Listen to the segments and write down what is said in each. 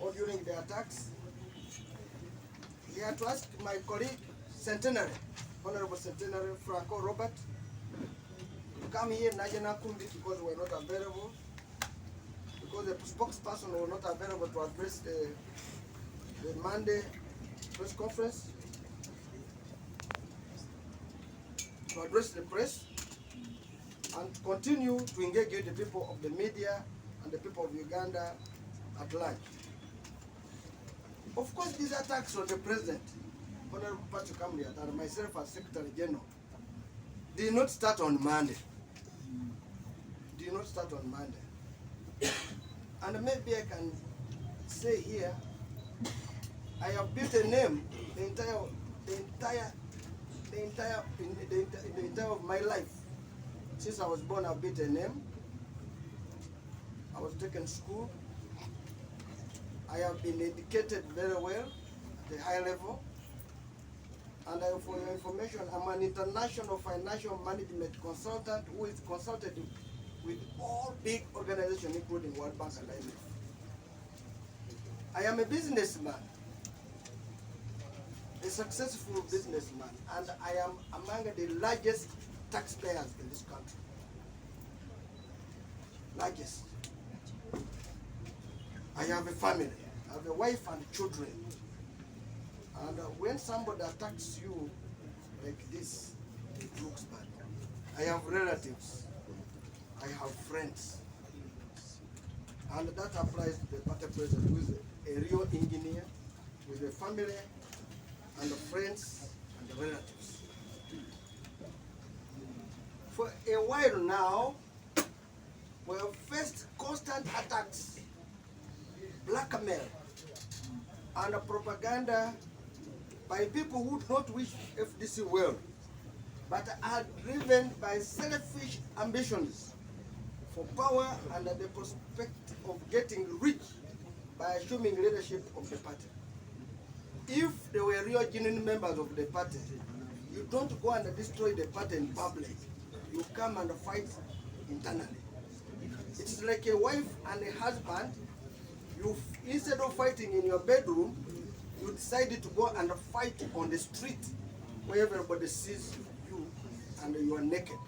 or during the attacks. We had to ask my colleague, Centenary, Honorable Centenary Franco Robert, to come here in Najana Kundi because we were not available, because the spokesperson was not available to address the Monday press conference, to address the press, and continue to engage with the people of the media and the people of Uganda at large. Of course, these attacks on the president, Honorable Patrick Amriat, and myself as Secretary General, did not start on Monday. Did not start on Monday. And maybe I can say here, I have built a name the entire of my life. Since I was born, I've built a name. I was taken to school. I have been educated very well at a high level. And for your information, I'm an international financial management consultant who is consulted with all big organizations, including World Bank and IMF. I am a businessman, a successful businessman, and I am among the largest taxpayers in this country. Largest. I have a family, I have a wife and children. And when somebody attacks you like this, it looks bad. I have relatives, I have friends. And that applies to the party president, who is a real engineer, with a family and friends and relatives. For a while now, we have faced constant attacks, blackmail, and propaganda by people who do not wish FDC well, but are driven by selfish ambitions for power and the prospect of getting rich by assuming leadership of the party. If they were real genuine members of the party, you don't go and destroy the party in public. You come and fight internally. It's like a wife and a husband. Instead of fighting in your bedroom, you decided to go and fight on the street where everybody sees you and you are naked.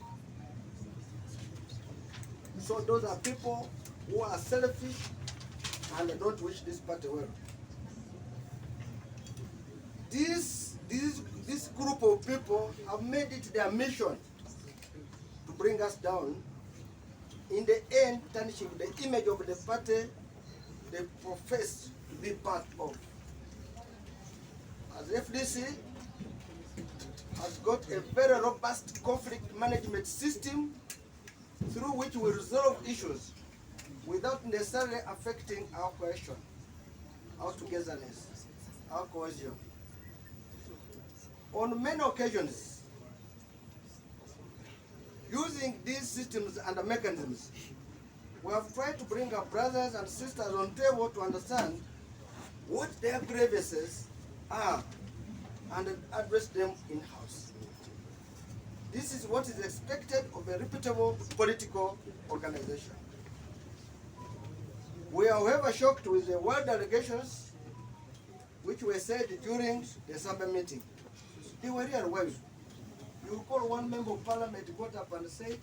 So those are people who are selfish and don't wish this party well. This group of people have made it their mission to bring us down, in the end tarnishing the image of the party they profess to be part of. As FDC has got a very robust conflict management system through which we resolve issues without necessarily affecting our cohesion, our togetherness, our cohesion. On many occasions, using these systems and mechanisms, we have tried to bring our brothers and sisters on table to understand what their grievances are and address them in-house. This is what is expected of a reputable political organization. We are, however, shocked with the world delegations which were said during the summer meeting. They were real wives. You recall one member of parliament got up and said,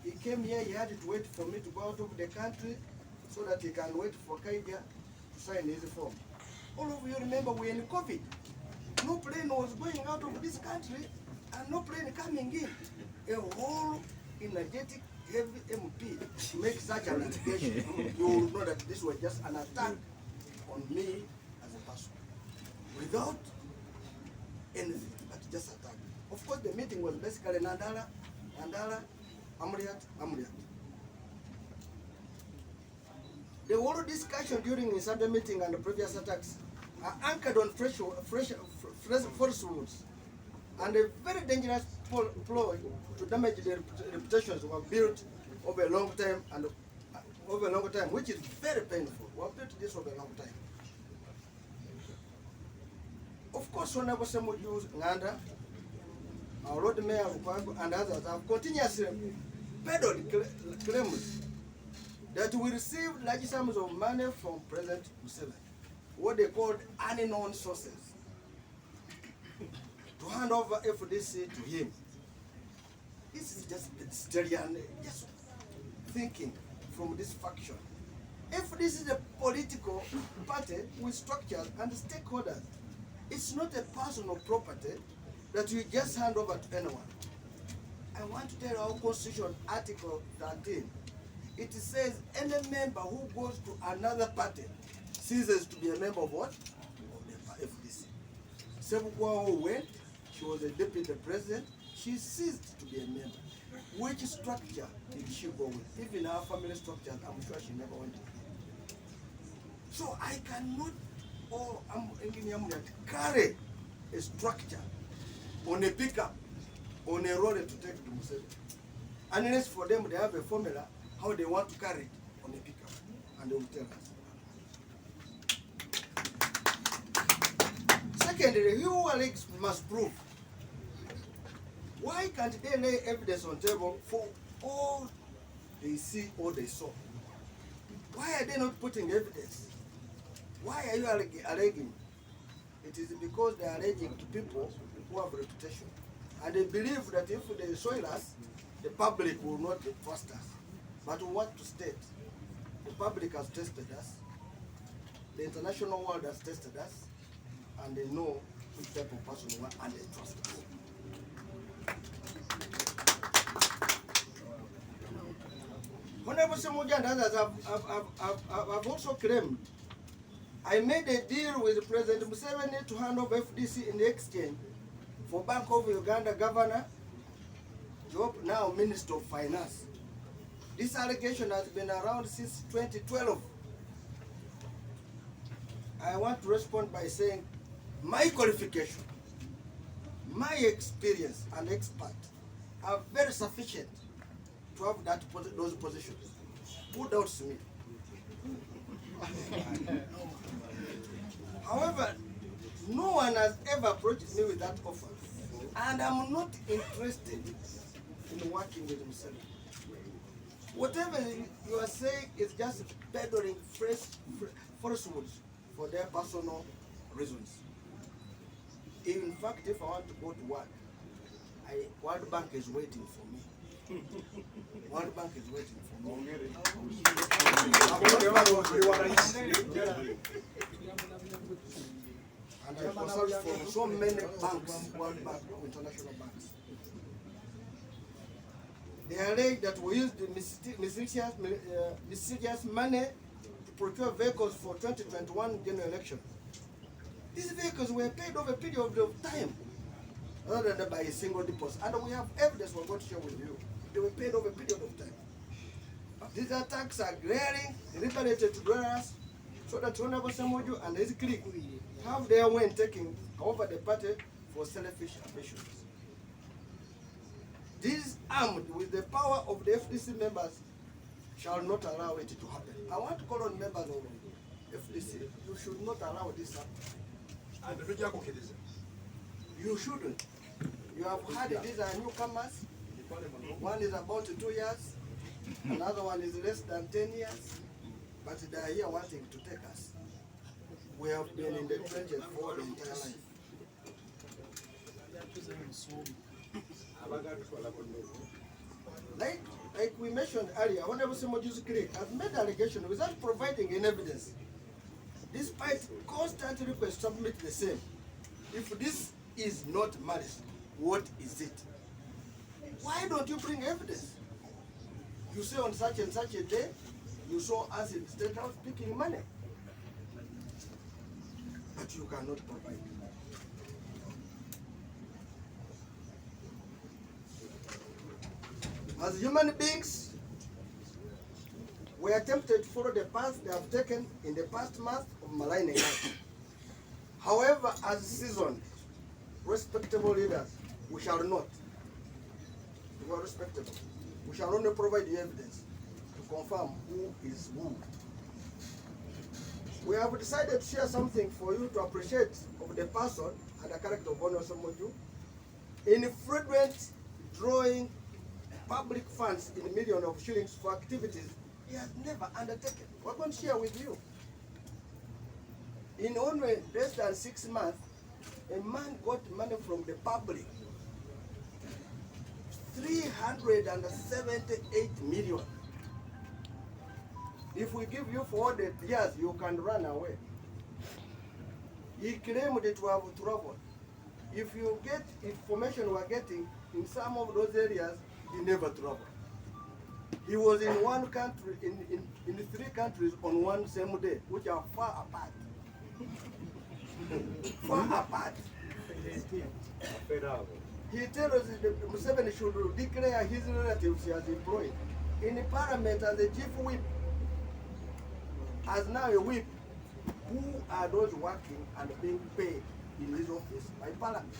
he came here, he had to wait for me to go out of the country so that he can wait for Kaija to sign his form. All of you remember we're in COVID. No plane was going out of this country and no plane coming in. A whole energetic, heavy MP makes such an allegation. You will know that this was just an attack on me as a person. Without anything, but just attack. Of course, the meeting was basically Nandala, Amriat. The whole discussion during the Sunday meeting and the previous attacks are anchored on falsehoods and a very dangerous ploy to damage the reputations we have built over a long time, which is very painful. We have built this over a long time. Of course, Honorable Ssemujju, Nandala, our Lord Mayor and others have continuously peddled claims that we received large sums of money from President Museveni, what they called unknown sources, to hand over FDC to him. This is just pedestrian, just thinking from this faction. If this is a political party with structures and stakeholders, it's not a personal property that you just hand over to anyone. I want to tell our Constitution, Article 13, it says any member who goes to another party ceases to be a member of what? Of the FDC. Ssemujju went, she was a deputy president, she ceased to be a member. Which structure did she go with? Even our family structures, I'm sure she never went with. So I cannot, or I'm engineering that carry a structure on a pickup, on a road to take to Museveni. Unless for them they have a formula how they want to carry it on a pickup, and they will tell us. Secondly, who Alex must prove. Why can't they lay evidence on table for all they see or they saw? Why are they not putting evidence? Why are you alleging? It is because they are alleging to people who have reputation. And they believe that if they soil us, the public will not trust us. But we want to state, the public has tested us, the international world has tested us, and they know which type of person we are, and they trust us. Honorable Ssemujju and others have also claimed, I made a deal with President Museveni to hand over FDC in exchange for Bank of Uganda Governor, Job, now Minister of Finance. This allegation has been around since 2012. I want to respond by saying my qualification, my experience and expert are very sufficient to have those positions. Who doubts me? However, no one has ever approached me with that offer, and I'm not interested in working with Museveni. Whatever you are saying is just peddling falsehoods for their personal reasons. In fact, if I want to go to work, World Bank is waiting for me. World Bank is waiting for me. And I consult from so many banks, World Bank, international banks. They allege that we used miscellaneous money to procure vehicles for 2021 general election. These vehicles were paid over a period of time, rather than by a single deposit. And we have evidence we're going to share with you. They were paid over a period of time. These attacks are glaring, deliberately to dwellers, so that Honorable Ssemujju and his clique have their way in taking over the party for selfish ambitions. These armed with the power of the FDC members shall not allow it to happen. I want to call on members of FDC, you should not allow this happen. You shouldn't. You have heard these are newcomers. One is about 2 years, another one is less than 10 years, but they are here wanting to take us. We have been in the trenches for the entire life. Like we mentioned earlier, Honorable Ssemujju's clique has made allegations without providing any evidence, despite constant requests to submit the same. If this is not malice, what is it? Why don't you bring evidence? You say on such and such a day, you saw us in the State House picking money, but you cannot provide. As human beings, we are tempted to follow the path they have taken in the past month of maligning us. However, as seasoned, respectable leaders, we shall not. We are respectable. We shall only provide the evidence to confirm who is who. We have decided to share something for you to appreciate of the person and the character of Honorable Ssemujju in frequent drawing public funds in millions of shillings for activities he has never undertaken. We're going to share with you. In only less than 6 months, a man got money from the public, 378 million. If we give you 400 years, you can run away. He claimed it to have traveled. If you get information we're getting, in some of those areas, he never traveled. He was in one country, in 3 countries on one same day, which are far apart. Far apart. He tells us that Museveni should declare his relatives as employed. In the parliament as a chief whip, as now a whip, who are those working and being paid in his office by parliament?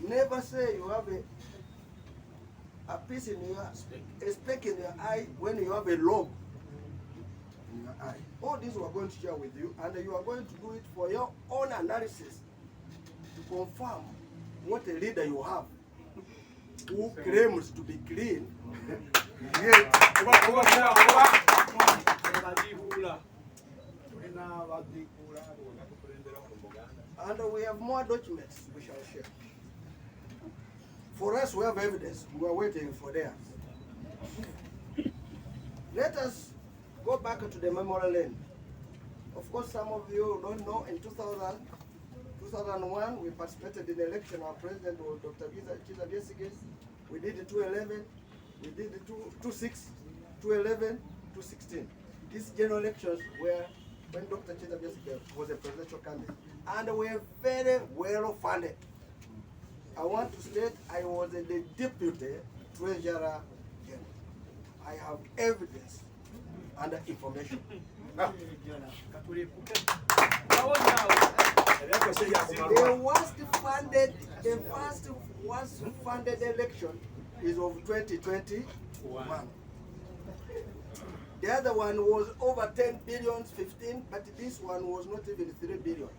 Never say you have a piece in your, a speck in your eye when you have a lobe in your eye. All this we are going to share with you, and you are going to do it for your own analysis to confirm what a leader you have who claims to be clean. Yet, and we have more documents we shall share. For us, we have evidence. We are waiting for theirs. Let us go back to the memorial lane. Of course, some of you don't know, in 2001, we participated in the election. Our president was Dr. Chiza Besigye. We did 2011, we did 2006, 2011, 2016. These general elections were when Dr. Chiza Besigye was a presidential candidate. And we are very well funded. I want to state I was the deputy treasurer general. I have evidence and information. The worst funded election is of 2021. The other one was over 10 billion, 15, but this one was not even 3 billion.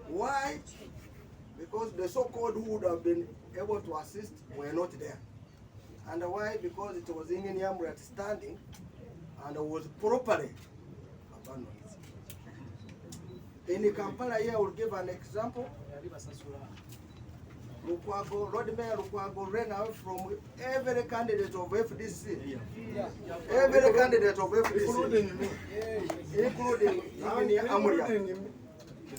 Why? Because the so-called who would have been able to assist were not there. And why? Because it was in Yamrat standing and was properly abandoned. In Kampala here, I will give an example. Lukwago, Road Mayor Lukwago ran out from every candidate of FDC. Every candidate of FDC. Including Amuria.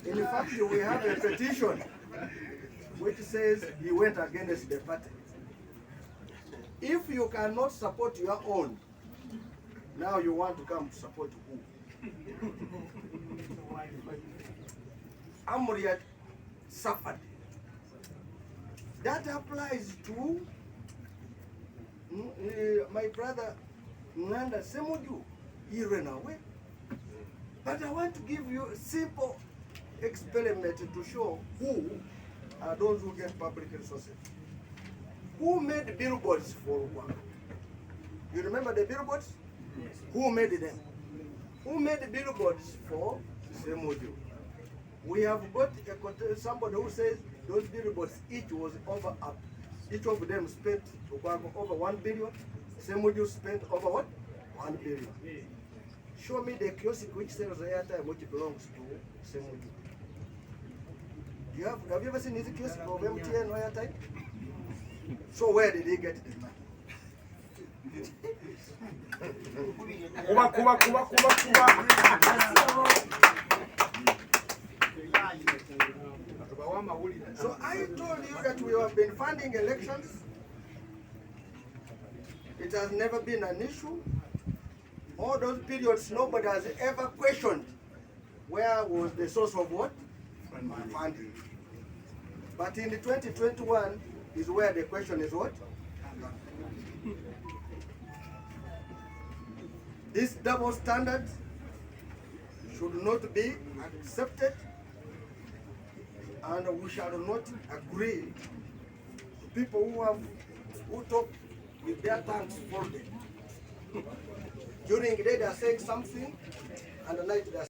In fact, we have a petition which says he went against the party. If you cannot support your own, now you want to come to support who? Amuria suffered. That applies to my brother Nandala Ssemujju. He ran away. But I want to give you a simple experiment to show who are those who get public resources. Who made billboards for Rwanda? You remember the billboards? Yes. Who made them? Who made the billboards for Ssemujju? We have got somebody who says those billboards each was over up. Each of them spent over 1 billion. Ssemujju spent over what? 1 billion. Show me the kiosk which sells airtime which belongs to Ssemujju. Have you ever seen his kiosk of MTN airtime? So where did he get the money? So I told you that we have been funding elections. It has never been an issue. All those periods, nobody has ever questioned where was the source of what? Funding. But in the 2021 is where the question is what? This double standard should not be accepted, and we shall not agree to people who talk with their tongues folded. During the day they are saying something, and the night they are